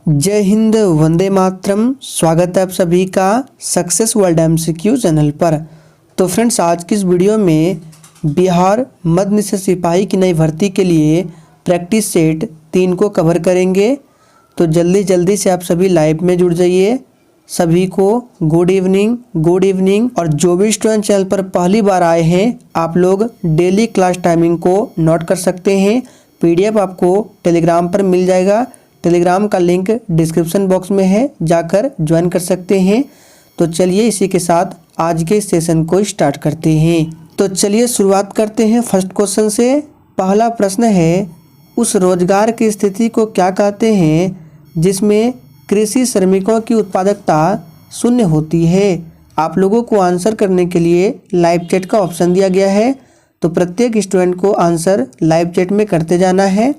जय हिंद, वंदे मातरम। स्वागत है आप सभी का सक्सेस वर्ल्ड एमसीक्यू चैनल पर। तो फ्रेंड्स, आज की इस वीडियो में बिहार मध्य निषेध सिपाही की नई भर्ती के लिए प्रैक्टिस सेट 3 को कवर करेंगे। तो जल्दी से आप सभी लाइव में जुड़ जाइए। सभी को गुड इवनिंग। और जो भी स्टूडेंट चैनल पर पहली बार आए हैं, आप लोग डेली क्लास टाइमिंग को नोट कर सकते हैं। PDF आपको टेलीग्राम पर मिल जाएगा। टेलीग्राम का लिंक डिस्क्रिप्शन बॉक्स में है, जाकर ज्वाइन कर सकते हैं। तो चलिए इसी के साथ आज के सेशन को स्टार्ट करते हैं। तो चलिए शुरुआत करते हैं फर्स्ट क्वेश्चन से। पहला प्रश्न है, उस रोजगार की स्थिति को क्या कहते हैं जिसमें कृषि श्रमिकों की उत्पादकता शून्य होती है। आप लोगों को आंसर करने के लिए लाइव चैट का ऑप्शन दिया गया है, तो प्रत्येक स्टूडेंट को आंसर लाइव चैट में करते जाना है।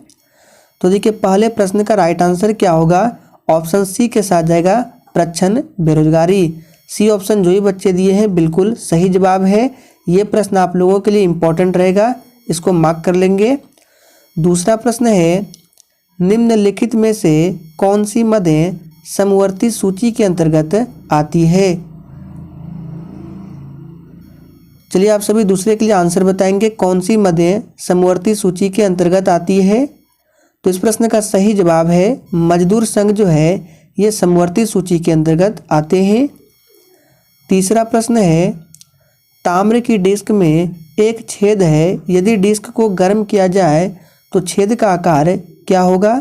तो देखिए, पहले प्रश्न का राइट आंसर क्या होगा। ऑप्शन सी के साथ जाएगा प्रच्छन्न बेरोजगारी। सी ऑप्शन जो ही बच्चे दिए हैं बिल्कुल सही जवाब है। ये प्रश्न आप लोगों के लिए इम्पोर्टेंट रहेगा, इसको मार्क कर लेंगे। दूसरा प्रश्न है, निम्नलिखित में से कौन सी मदें समवर्ती सूची के अंतर्गत आती है। चलिए आप सभी दूसरे के लिए आंसर बताएंगे, कौन सी मदें समवर्ती सूची के अंतर्गत आती है। तो इस प्रश्न का सही जवाब है मजदूर संघ जो है ये समवर्ती सूची के अंतर्गत आते हैं। तीसरा प्रश्न है, ताम्र की डिस्क में एक छेद है, यदि डिस्क को गर्म किया जाए तो छेद का आकार क्या होगा।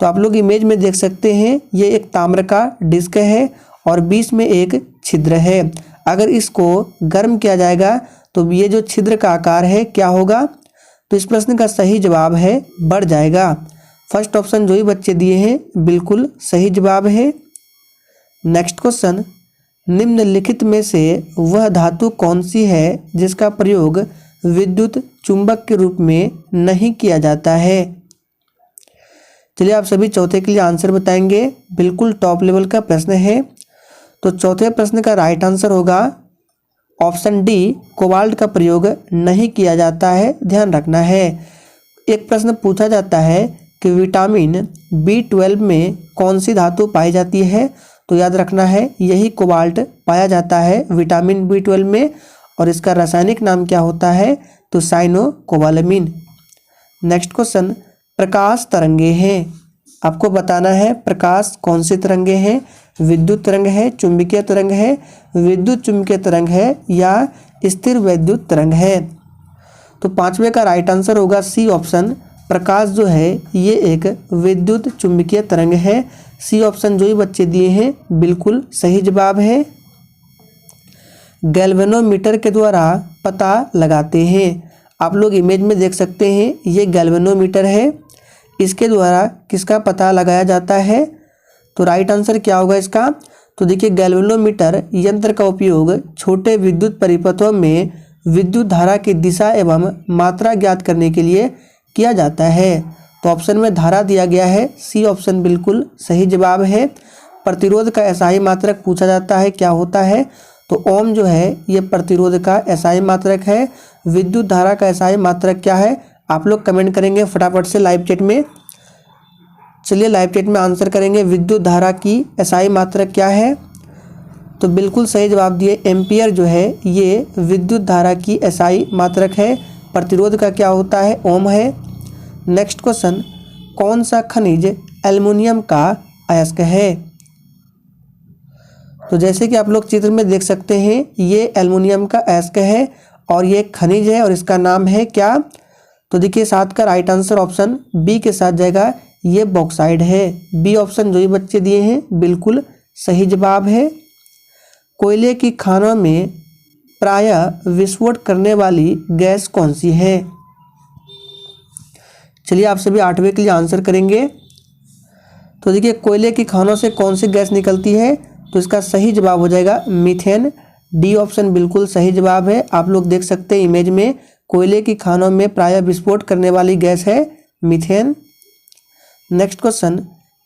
तो आप लोग इमेज में देख सकते हैं, ये एक ताम्र का डिस्क है और बीच में एक छिद्र है। अगर इसको गर्म किया जाएगा तो ये जो छिद्र का आकार है क्या होगा। तो इस प्रश्न का सही जवाब है बढ़ जाएगा। फर्स्ट ऑप्शन जो ही बच्चे दिए हैं बिल्कुल सही जवाब है। नेक्स्ट क्वेश्चन, निम्नलिखित में से वह धातु कौन सी है जिसका प्रयोग विद्युत चुंबक के रूप में नहीं किया जाता है। चलिए आप सभी चौथे के लिए आंसर बताएंगे, बिल्कुल टॉप लेवल का प्रश्न है। तो चौथे प्रश्न का राइट आंसर होगा ऑप्शन डी, कोबाल्ट का प्रयोग नहीं किया जाता है। ध्यान रखना है, एक प्रश्न पूछा जाता है कि विटामिन B12 में कौन सी धातु पाई जाती है, तो याद रखना है यही कोबाल्ट पाया जाता है विटामिन B12 में, और इसका रासायनिक नाम क्या होता है, तो साइनोकोबालामिन। नेक्स्ट क्वेश्चन, प्रकाश तरंगे हैं, आपको बताना है प्रकाश कौन सी तरंगे हैं। विद्युत तरंग है, चुंबकीय तरंग है, विद्युत चुंबकीय तरंग है या स्थिर वैद्युत तरंग है। तो पांचवे का राइट आंसर होगा सी ऑप्शन, प्रकाश जो है ये एक विद्युत चुंबकीय तरंग है। सी ऑप्शन जो ही बच्चे दिए हैं बिल्कुल सही जवाब है। गैल्वेनोमीटर के द्वारा पता लगाते हैं, आप लोग इमेज में देख सकते हैं ये गैल्वेनोमीटर है, इसके द्वारा किसका पता लगाया जाता है। तो राइट आंसर क्या होगा इसका। तो देखिए, गैल्वेनोमीटर यंत्र का उपयोग छोटे विद्युत परिपथों में विद्युत धारा की दिशा एवं मात्रा ज्ञात करने के लिए किया जाता है। तो ऑप्शन में धारा दिया गया है, सी ऑप्शन बिल्कुल सही जवाब है। प्रतिरोध का एसआई मात्रक पूछा जाता है, क्या होता है, तो ओम जो है ये प्रतिरोध का एसआई मात्रक है। विद्युत धारा का एसआई मात्रक क्या है, आप लोग कमेंट करेंगे फटाफट से लाइव चैट में। चलिए लाइव चैट में आंसर करेंगे, विद्युत धारा की एसआई मात्रक क्या है। तो बिल्कुल सही जवाब दिए, एम्पियर जो है ये विद्युत धारा की एसआई मात्रक है। प्रतिरोध का क्या होता है, ओम है। नेक्स्ट क्वेश्चन, कौन सा खनिज एल्युमिनियम का अयस्क है। तो जैसे कि आप लोग चित्र में देख सकते हैं ये एल्युमिनियम का अयस्क है और ये खनिज है और इसका नाम है क्या। तो देखिए, 7 का राइट आंसर ऑप्शन बी के साथ जाएगा, ये बॉक्साइड है। बी ऑप्शन जो ही बच्चे दिए हैं बिल्कुल सही जवाब है। कोयले की खानों में प्रायः विस्फोट करने वाली गैस कौन सी है। चलिए आप सभी 8वें के लिए आंसर करेंगे। तो देखिए, कोयले की खानों से कौन सी गैस निकलती है, तो इसका सही जवाब हो जाएगा मीथेन। डी ऑप्शन बिल्कुल सही जवाब है। आप लोग देख सकते हैं इमेज में, कोयले की खानों में प्रायः विस्फोट करने वाली गैस है मीथेन। नेक्स्ट क्वेश्चन,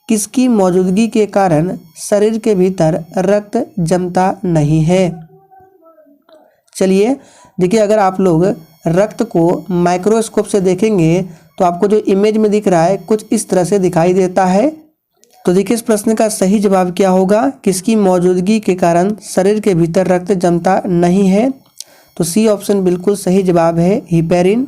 किसकी मौजूदगी के कारण शरीर के भीतर रक्त जमता नहीं है। चलिए देखिए, अगर आप लोग रक्त को माइक्रोस्कोप से देखेंगे तो आपको जो इमेज में दिख रहा है कुछ इस तरह से दिखाई देता है। तो देखिए इस प्रश्न का सही जवाब क्या होगा, किसकी मौजूदगी के कारण शरीर के भीतर रक्त जमता नहीं है। तो सी ऑप्शन बिल्कुल सही जवाब है, हिपेरिन।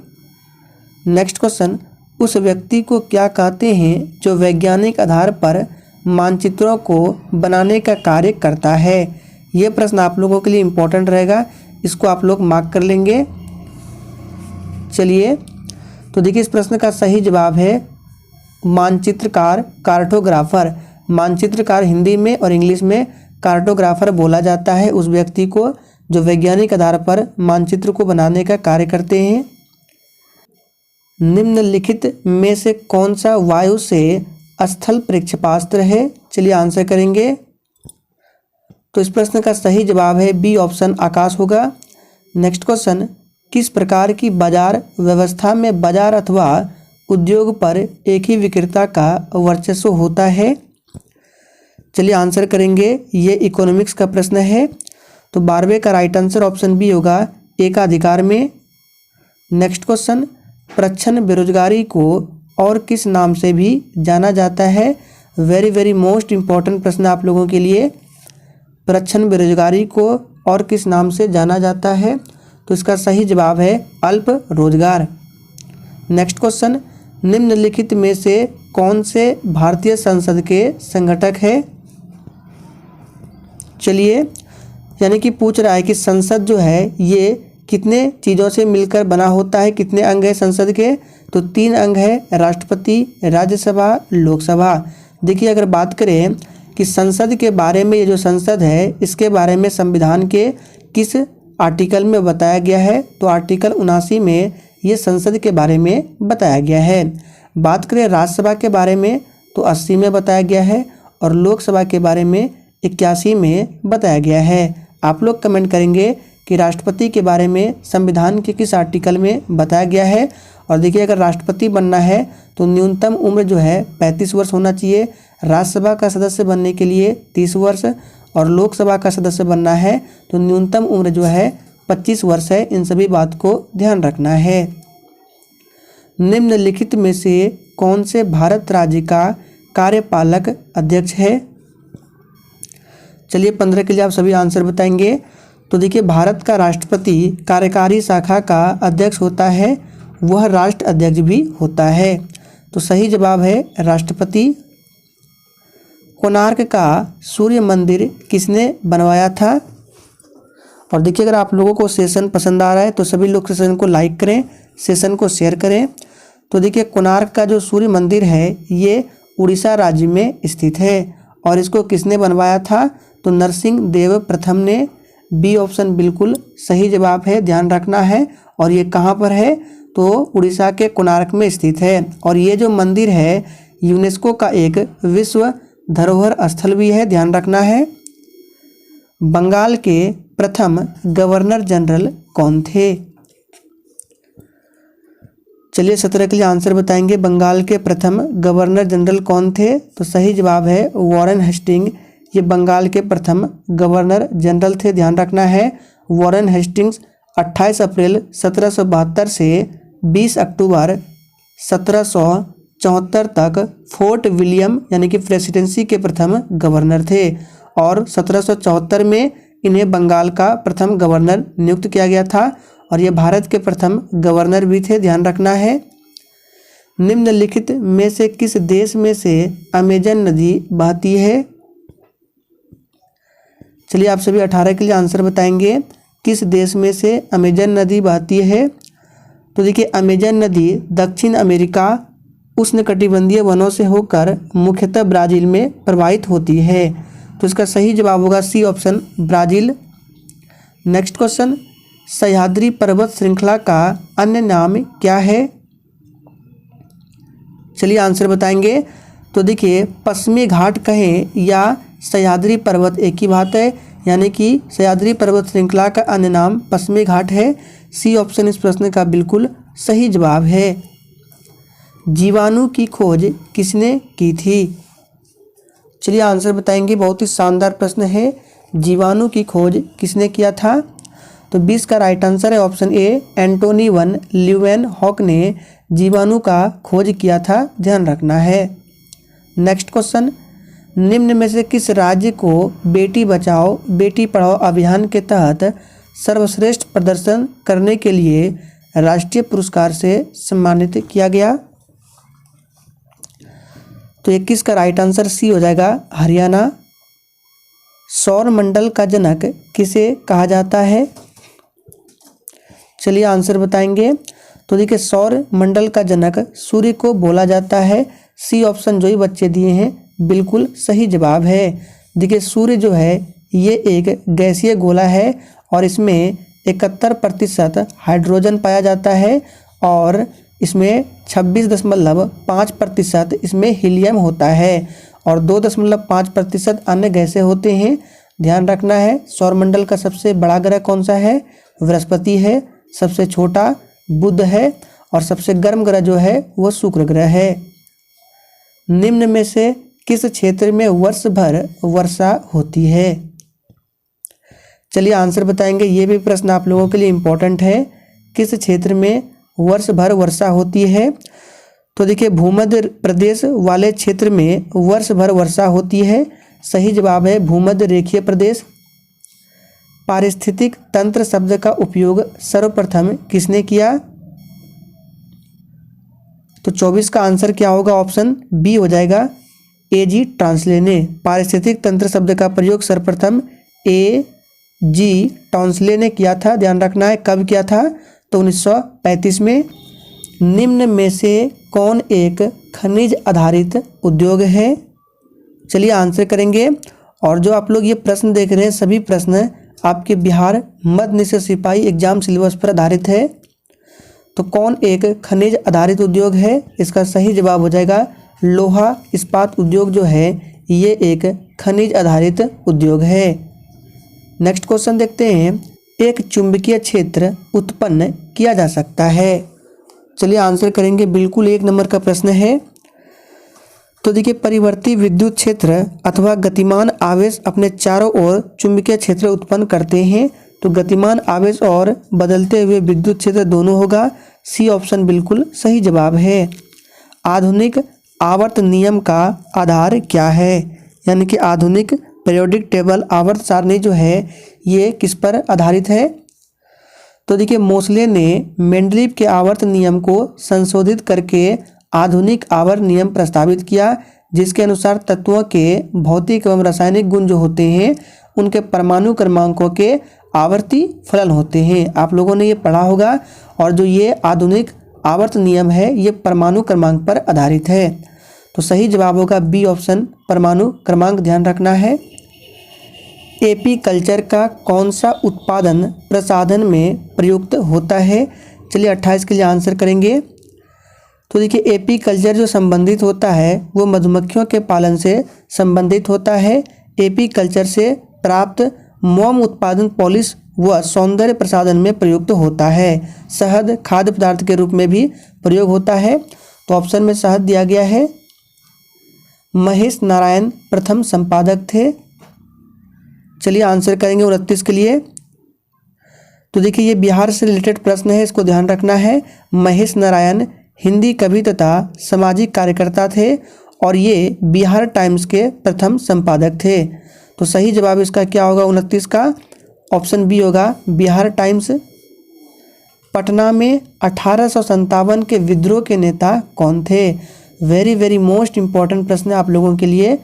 नेक्स्ट क्वेश्चन, उस व्यक्ति को क्या कहते हैं जो वैज्ञानिक आधार पर मानचित्रों को बनाने का कार्य करता है। ये प्रश्न आप लोगों के लिए इम्पोर्टेंट रहेगा, इसको आप लोग मार्क कर लेंगे। चलिए तो देखिए इस प्रश्न का सही जवाब है मानचित्रकार, कार्टोग्राफर। मानचित्रकार हिंदी में और इंग्लिश में कार्टोग्राफर बोला जाता है उस व्यक्ति को जो वैज्ञानिक आधार पर मानचित्र को बनाने का कार्य करते हैं। निम्नलिखित में से कौन सा वायु से स्थल प्रक्षेपास्त्र है। चलिए आंसर करेंगे। तो इस प्रश्न का सही जवाब है बी ऑप्शन, आकाश होगा। नेक्स्ट क्वेश्चन, किस प्रकार की बाजार व्यवस्था में बाजार अथवा उद्योग पर एक ही विक्रेता का वर्चस्व होता है। चलिए आंसर करेंगे, ये इकोनॉमिक्स का प्रश्न है। तो 12वें का राइट आंसर ऑप्शन बी होगा, एकाधिकार में। नेक्स्ट क्वेश्चन, प्रच्छन्न बेरोजगारी को और किस नाम से भी जाना जाता है। वेरी वेरी मोस्ट इम्पॉर्टेंट प्रश्न आप लोगों के लिए। प्रच्छन्न बेरोजगारी को और किस नाम से जाना जाता है। तो इसका सही जवाब है अल्प रोजगार। नेक्स्ट क्वेश्चन, निम्नलिखित में से कौन से भारतीय संसद के संगठक है। चलिए यानी कि पूछ रहा है कि संसद जो है ये कितने चीज़ों से मिलकर बना होता है, कितने अंग है संसद के। तो 3 अंग है, राष्ट्रपति, राज्यसभा, लोकसभा। देखिए अगर बात करें कि संसद के बारे में, ये जो संसद है इसके बारे में संविधान के किस आर्टिकल में बताया गया है। तो आर्टिकल 79 में ये संसद के बारे में बताया गया है। बात करें राज्यसभा के बारे में तो 80 में बताया गया है और लोकसभा के बारे में 81 में बताया गया है। आप लोग कमेंट करेंगे कि राष्ट्रपति के बारे में संविधान के किस आर्टिकल में बताया गया है। और देखिए अगर राष्ट्रपति बनना है तो न्यूनतम उम्र जो है 35 वर्ष होना चाहिए। राज्यसभा का सदस्य बनने के लिए 30 वर्ष और लोकसभा का सदस्य बनना है तो न्यूनतम उम्र जो है 25 वर्ष है। इन सभी बात को ध्यान रखना है। निम्नलिखित में से कौन से भारत राज्य का कार्यपालक अध्यक्ष है। चलिए 15 के लिए आप सभी आंसर बताएंगे। तो देखिए भारत का राष्ट्रपति कार्यकारी शाखा का अध्यक्ष होता है, वह राष्ट्र अध्यक्ष भी होता है। तो सही जवाब है राष्ट्रपति। कोणार्क का सूर्य मंदिर किसने बनवाया था। और देखिए अगर आप लोगों को सेशन पसंद आ रहा है तो सभी लोग सेशन को लाइक करें, सेशन को शेयर करें। तो देखिए कोणार्क का जो सूर्य मंदिर है ये उड़ीसा राज्य में स्थित है और इसको किसने बनवाया था। तो नरसिंह देव प्रथम ने। बी ऑप्शन बिल्कुल सही जवाब है, ध्यान रखना है। और ये कहाँ पर है तो उड़ीसा के कोणार्क में स्थित है। और ये जो मंदिर है यूनेस्को का एक विश्व धरोहर स्थल भी है, ध्यान रखना है। बंगाल के प्रथम गवर्नर जनरल कौन थे। चलिए 17 के लिए आंसर बताएंगे। बंगाल के प्रथम गवर्नर जनरल कौन थे। तो सही जवाब है वॉरेन हेस्टिंग। ये बंगाल के प्रथम गवर्नर जनरल थे, ध्यान रखना है। वॉरेन हेस्टिंग्स 28 अप्रैल 1772 से 20 अक्टूबर 1774 तक फोर्ट विलियम यानी कि प्रेसिडेंसी के प्रथम गवर्नर थे और 1774 में इन्हें बंगाल का प्रथम गवर्नर नियुक्त किया गया था और ये भारत के प्रथम गवर्नर भी थे, ध्यान रखना है। निम्नलिखित में से किस देश में से अमेजन नदी बहती है। चलिए आप सभी 18 के लिए आंसर बताएंगे। किस देश में से अमेजन नदी बहती है। तो देखिए अमेजन नदी दक्षिण अमेरिका उष्णकटिबंधीय वनों से होकर मुख्यतः ब्राज़ील में प्रवाहित होती है। तो इसका सही जवाब होगा C option, Brazil. Next question, Sahyadri पर्वत श्रृंखला का अन्य नाम क्या है। चलिए आंसर बताएंगे। तो देखिए पश्चिमी घाट कहें या सह्याद्री पर्वत एक ही बात है, यानी कि सह्याद्री पर्वत श्रृंखला का अन्य नाम पश्चिमी घाट है। सी ऑप्शन इस प्रश्न का बिल्कुल सही जवाब है। जीवाणु की खोज किसने की थी। चलिए आंसर बताएंगे। बहुत ही शानदार प्रश्न है, जीवाणु की खोज किसने किया था। तो 20 का राइट आंसर है option A, Antonie van Leeuwenhoek ने जीवाणु का खोज किया था, ध्यान रखना है। नेक्स्ट क्वेश्चन, निम्न में से किस राज्य को बेटी बचाओ बेटी पढ़ाओ अभियान के तहत सर्वश्रेष्ठ प्रदर्शन करने के लिए राष्ट्रीय पुरस्कार से सम्मानित किया गया? तो 21 का राइट आंसर सी हो जाएगा, हरियाणा। सौर मंडल का जनक किसे कहा जाता है? चलिए आंसर बताएंगे। तो देखिए, सौर मंडल का जनक सूर्य को बोला जाता है। सी ऑप्शन जो ही बच्चे दिए हैं बिल्कुल सही जवाब है। देखिए, सूर्य जो है ये एक गैसीय गोला है और इसमें 71% हाइड्रोजन पाया जाता है और इसमें 26.5% इसमें हीलियम होता है और 2.5% अन्य गैसें होते हैं। ध्यान रखना है। सौरमंडल का सबसे बड़ा ग्रह कौन सा है? बृहस्पति है। सबसे छोटा बुध है और सबसे गर्म ग्रह जो है वो शुक्र ग्रह है। निम्न में से किस क्षेत्र में वर्ष भर वर्षा होती है? चलिए आंसर बताएंगे। ये भी प्रश्न आप लोगों के लिए इम्पोर्टेंट है। किस क्षेत्र में वर्ष भर वर्षा होती है? तो देखिए, भूमध्य प्रदेश वाले क्षेत्र में वर्ष भर वर्षा होती है। सही जवाब है भूमध्य रेखीय प्रदेश। पारिस्थितिक तंत्र शब्द का उपयोग सर्वप्रथम किसने किया? तो 24 का आंसर क्या होगा? ऑप्शन बी हो जाएगा, A.G. टॉन्सले ने। पारिस्थितिक तंत्र शब्द का प्रयोग सर्वप्रथम A.G. टॉन्सले ने किया था। ध्यान रखना है। कब किया था? तो 1935 में। निम्न में से कौन एक खनिज आधारित उद्योग है? चलिए आंसर करेंगे। और जो आप लोग ये प्रश्न देख रहे हैं सभी प्रश्न आपके बिहार मध्य निषेध सिपाही एग्जाम सिलेबस पर आधारित है। तो कौन एक खनिज आधारित उद्योग है? इसका सही जवाब हो जाएगा लोहा इस्पात उद्योग जो है ये एक खनिज आधारित उद्योग है। नेक्स्ट क्वेश्चन देखते हैं। एक चुंबकीय क्षेत्र उत्पन्न किया जा सकता है। चलिए आंसर करेंगे। बिल्कुल 1 नंबर का प्रश्न है। तो देखिए, परिवर्ती विद्युत क्षेत्र अथवा गतिमान आवेश अपने चारों ओर चुंबकीय क्षेत्र उत्पन्न करते हैं। तो गतिमान आवेश और बदलते हुए विद्युत क्षेत्र दोनों होगा। सी ऑप्शन बिल्कुल सही जवाब है। आधुनिक आवर्त नियम का आधार क्या है? यानी कि आधुनिक पीरियोडिक टेबल आवर्त सारणी जो है ये किस पर आधारित है? तो देखिए, मोसले ने मेंडलीव के आवर्त नियम को संशोधित करके आधुनिक आवर्त नियम प्रस्तावित किया, जिसके अनुसार तत्वों के भौतिक एवं रासायनिक गुण जो होते हैं उनके परमाणु क्रमांकों के आवर्ती फलन होते हैं। आप लोगों ने ये पढ़ा होगा। और जो ये आधुनिक आवर्त नियम है ये परमाणु क्रमांक पर आधारित है। तो सही जवाब होगा बी ऑप्शन, परमाणु क्रमांक। ध्यान रखना है। एपी कल्चर का कौन सा उत्पादन प्रसाधन में प्रयुक्त होता है? चलिए 28 के लिए आंसर करेंगे। तो देखिए, एपी कल्चर जो संबंधित होता है वो मधुमक्खियों के पालन से संबंधित होता है। एपी कल्चर से प्राप्त मोम उत्पादन पॉलिश व सौंदर्य प्रसाधन में प्रयुक्त होता है। शहद खाद्य पदार्थ के रूप में भी प्रयोग होता है। तो ऑप्शन में शहद दिया गया है। महेश नारायण प्रथम संपादक थे। चलिए आंसर करेंगे 29 के लिए। तो देखिए, ये बिहार से रिलेटेड प्रश्न है, इसको ध्यान रखना है। महेश नारायण हिंदी कवि तथा सामाजिक कार्यकर्ता थे और ये बिहार टाइम्स के प्रथम संपादक थे। तो सही जवाब इसका क्या होगा? 29 का ऑप्शन बी होगा, बिहार टाइम्स। पटना में 1857 के विद्रोह के नेता कौन थे? वेरी वेरी मोस्ट इम्पॉर्टेंट प्रश्न है आप लोगों के लिए।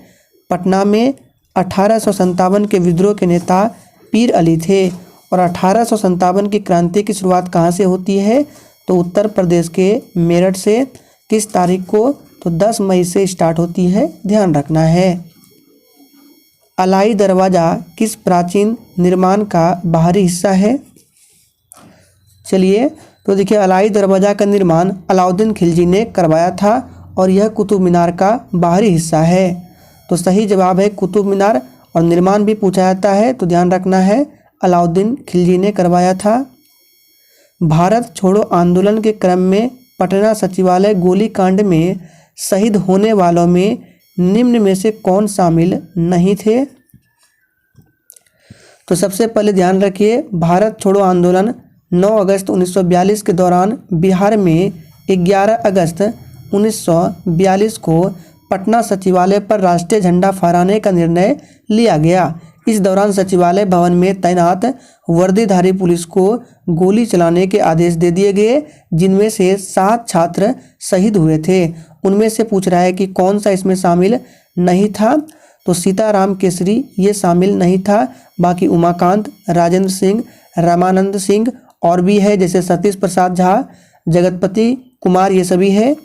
पटना में 1857 के विद्रोह के नेता पीर अली थे। और 1857 की क्रांति की शुरुआत कहाँ से होती है? तो उत्तर प्रदेश के मेरठ से। किस तारीख को? तो 10 मई से स्टार्ट होती है। ध्यान रखना है। अलाई दरवाज़ा किस प्राचीन निर्माण का बाहरी हिस्सा है? चलिए, तो देखिए, अलाई दरवाज़ा का निर्माण अलाउद्दीन खिलजी ने करवाया था और यह कुतुब मीनार का बाहरी हिस्सा है। तो सही जवाब है कुतुब मीनार। और निर्माण भी पूछा जाता है तो ध्यान रखना है, अलाउद्दीन खिलजी ने करवाया था। भारत छोड़ो आंदोलन के क्रम में पटना सचिवालय गोलीकांड में शहीद होने वालों में निम्न में से कौन शामिल नहीं थे? तो सबसे पहले ध्यान रखिए, भारत छोड़ो आंदोलन 9 अगस्त 1942 के दौरान बिहार में 11 अगस्त 1942 को पटना सचिवालय पर राष्ट्रीय झंडा फहराने का निर्णय लिया गया। इस दौरान सचिवालय भवन में तैनात वर्दीधारी पुलिस को गोली चलाने के आदेश दे दिए गए, जिनमें से 7 छात्र शहीद हुए थे। उनमें से पूछ रहा है कि कौन सा इसमें शामिल नहीं था, तो सीताराम केसरी ये शामिल नहीं था। बाकी उमाकांत, राजेंद्र सिंह, रामानंद सिंह और भी है, जैसे सतीश प्रसाद झा, जगतपति कुमार, ये सभी है।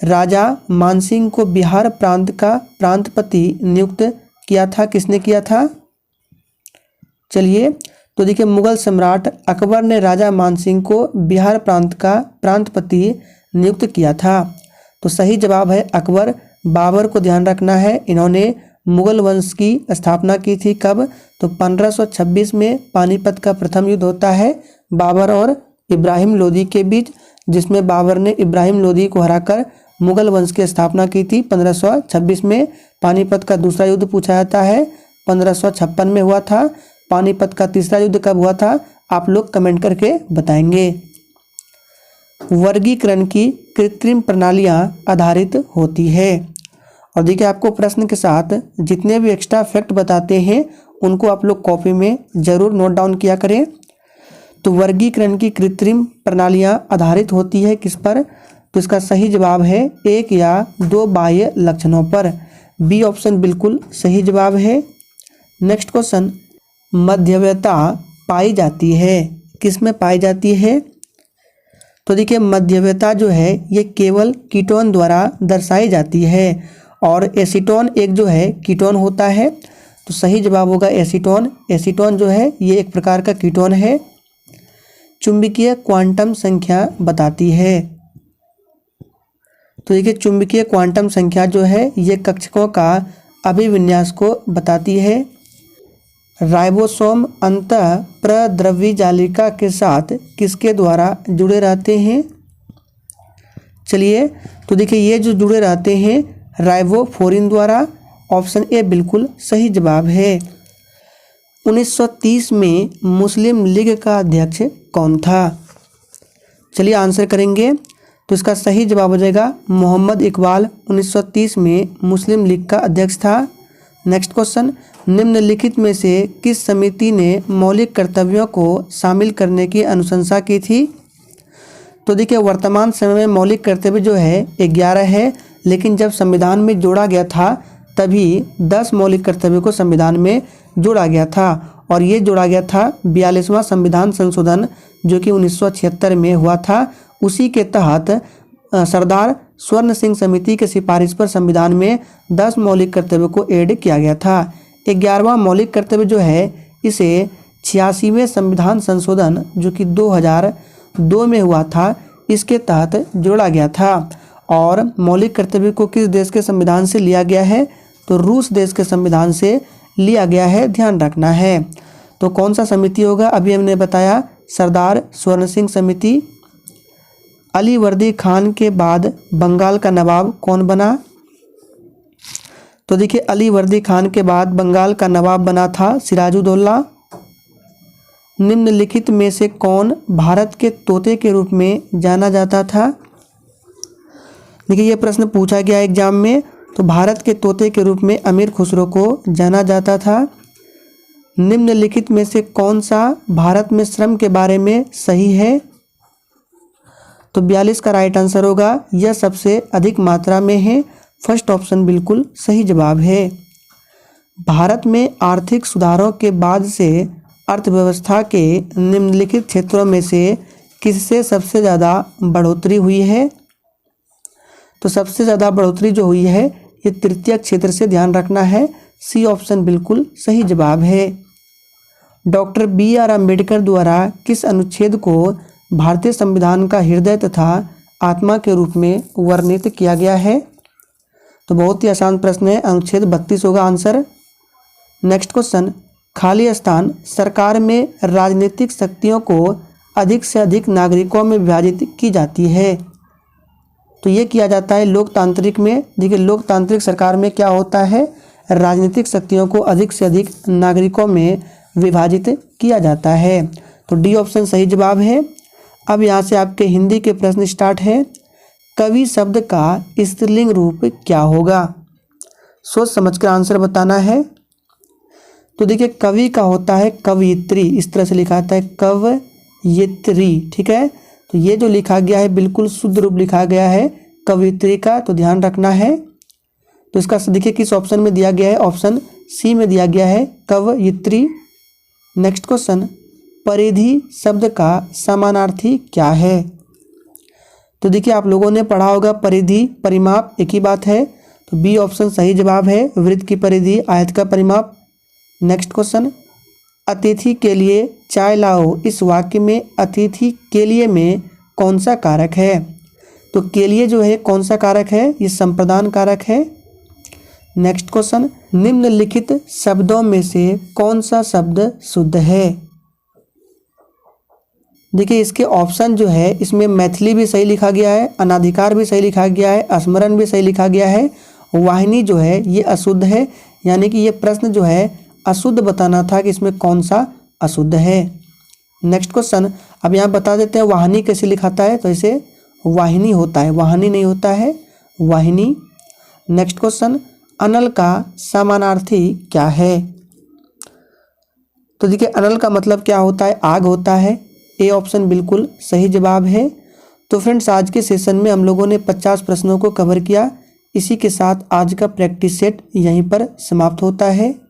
राजा मानसिंह को बिहार प्रांत का प्रांतपति नियुक्त किया था, किसने किया था? चलिए, तो देखिए मुगल सम्राट अकबर ने राजा मानसिंह को बिहार प्रांत का प्रांतपति नियुक्त किया था। तो सही जवाब है अकबर। बाबर को ध्यान रखना है, इन्होंने मुगल वंश की स्थापना की थी। कब? तो 1526 में पानीपत का प्रथम युद्ध होता है बाबर और इब्राहिम लोदी के बीच, जिसमें बाबर ने इब्राहिम लोदी को हराकर मुगल वंश की स्थापना की थी 1526 में। पानीपत का दूसरा युद्ध पूछा जाता है 1556 में हुआ था। पानीपत का तीसरा युद्ध कब हुआ था? आप लोग कमेंट करके बताएंगे। वर्गीकरण की कृत्रिम प्रणालियां आधारित होती है। और देखिए आपको प्रश्न के साथ जितने भी एक्स्ट्रा फैक्ट बताते हैं उनको आप लोग कॉपी में ज़रूर नोट डाउन किया करें। तो वर्गीकरण की कृत्रिम प्रणालियां आधारित होती है किस पर? तो इसका सही जवाब है 1 या 2 बाह्य लक्षणों पर। बी ऑप्शन बिल्कुल सही जवाब है। नेक्स्ट क्वेश्चन, मध्यवता पाई जाती है, किस में पाई जाती है? तो देखिए मध्यवता जो है ये केवल कीटोन द्वारा दर्शाई जाती है, और एसीटोन एक जो है कीटोन होता है। तो सही जवाब होगा एसीटोन। एसीटोन जो है ये एक प्रकार का कीटोन है। चुंबकीय क्वांटम संख्या बताती है। तो देखिए चुंबकीय क्वांटम संख्या जो है ये कक्षकों का अभिविन्यास को बताती है। राइबोसोम अंतः प्रद्रव्य जालिका के साथ किसके द्वारा जुड़े रहते हैं? चलिए, तो देखिए ये जो जुड़े रहते हैं राइबोफ्लोरिन द्वारा। ऑप्शन ए बिल्कुल सही जवाब है। 1930 में मुस्लिम लीग का अध्यक्ष कौन था? चलिए आंसर करेंगे। तो इसका सही जवाब हो जाएगा मोहम्मद इकबाल 1930 में मुस्लिम लीग का अध्यक्ष था। नेक्स्ट क्वेश्चन, निम्नलिखित में से किस समिति ने मौलिक कर्तव्यों को शामिल करने की अनुशंसा की थी? तो देखिए वर्तमान समय में मौलिक कर्तव्य जो है 11 है, लेकिन जब संविधान में जोड़ा गया था तभी 10 मौलिक कर्तव्यों को संविधान में जोड़ा गया था, और ये जोड़ा गया था 42वां संविधान संशोधन जो कि 1976 में हुआ था। उसी के तहत सरदार स्वर्ण सिंह समिति के सिफारिश पर संविधान में 10 मौलिक कर्तव्यों को ऐड किया गया था। 11वां मौलिक कर्तव्य जो है इसे 86वें संविधान संशोधन जो कि 2002 में हुआ था, इसके तहत जोड़ा गया था। और मौलिक कर्तव्य को किस देश के संविधान से लिया गया है? तो रूस देश के संविधान से लिया गया है, ध्यान रखना है। तो कौन सा समिति होगा? अभी हमने बताया सरदार स्वर्ण सिंह समिति। अली वर्दी खान के बाद बंगाल का नवाब कौन बना? तो देखिए अली वर्दी खान के बाद बंगाल का नवाब बना था सिराजुद्दौला। निम्नलिखित में से कौन भारत के तोते के रूप में जाना जाता था? देखिए ये प्रश्न पूछा गया एग्जाम में। तो भारत के तोते के रूप में अमीर खुसरो को जाना जाता था। निम्नलिखित में से कौन सा भारत में श्रम के बारे में सही है? तो 42 का राइट आंसर होगा, यह सबसे अधिक मात्रा में है। फर्स्ट ऑप्शन बिल्कुल सही जवाब है। भारत में आर्थिक सुधारों के बाद से अर्थव्यवस्था के निम्नलिखित क्षेत्रों में से किससे सबसे ज़्यादा बढ़ोतरी हुई है? तो सबसे ज़्यादा बढ़ोतरी जो हुई है ये तृतीय क्षेत्र से, ध्यान रखना है। सी ऑप्शन बिल्कुल सही जवाब है। डॉक्टर BR अम्बेडकर द्वारा किस अनुच्छेद को भारतीय संविधान का हृदय तथा आत्मा के रूप में वर्णित किया गया है? तो बहुत ही आसान प्रश्न है, अनुच्छेद 32 होगा आंसर। नेक्स्ट क्वेश्चन, खाली स्थान सरकार में राजनीतिक शक्तियों को अधिक से अधिक नागरिकों में विभाजित की जाती है। तो ये किया जाता है लोकतांत्रिक में। देखिए लोकतांत्रिक सरकार में क्या होता है, राजनीतिक शक्तियों को अधिक से अधिक नागरिकों में विभाजित किया जाता है। तो डी ऑप्शन सही जवाब है। अब यहाँ से आपके हिंदी के प्रश्न स्टार्ट है। कवि शब्द का स्त्रीलिंग रूप क्या होगा? सोच समझकर आंसर बताना है। तो देखिए कवि का होता है कवयित्री, इस तरह से लिखा जाता है कवयित्री, ठीक है। तो ये जो लिखा गया है बिल्कुल शुद्ध रूप लिखा गया है कवयित्री का, तो ध्यान रखना है। तो इसका देखिए किस ऑप्शन में दिया गया है, ऑप्शन सी में दिया गया है कवयित्री। नेक्स्ट क्वेश्चन, परिधि शब्द का समानार्थी क्या है? तो देखिए आप लोगों ने पढ़ा होगा परिधि परिमाप एक ही बात है, तो बी ऑप्शन सही जवाब है। वृत्त की परिधि, आयत का परिमाप। नेक्स्ट क्वेश्चन, अतिथि के लिए चाय लाओ, इस वाक्य में अतिथि के लिए में कौन सा कारक है? तो के लिए जो है कौन सा कारक है? ये संप्रदान कारक है। नेक्स्ट क्वेश्चन, निम्नलिखित शब्दों में से कौन सा शब्द शुद्ध है? देखिए इसके ऑप्शन जो है इसमें मैथिली भी सही लिखा गया है, अनाधिकार भी सही लिखा गया है, स्मरण भी सही लिखा गया है, वाहिनी जो है ये अशुद्ध है। यानी कि ये प्रश्न जो है अशुद्ध बताना था कि इसमें कौन सा अशुद्ध है। नेक्स्ट क्वेश्चन, अब यहाँ बता देते हैं वाहिनी कैसे लिखाता है। तो इसे वाहिनी होता है, वाहिनी नहीं होता है, वाहिनी। नेक्स्ट क्वेश्चन, अनल का समानार्थी क्या है? तो देखिए अनल का मतलब क्या होता है? आग होता है। ए ऑप्शन बिल्कुल सही जवाब है। तो फ्रेंड्स आज के सेशन में हम लोगों ने 50 प्रश्नों को कवर किया। इसी के साथ आज का प्रैक्टिस सेट यहीं पर समाप्त होता है।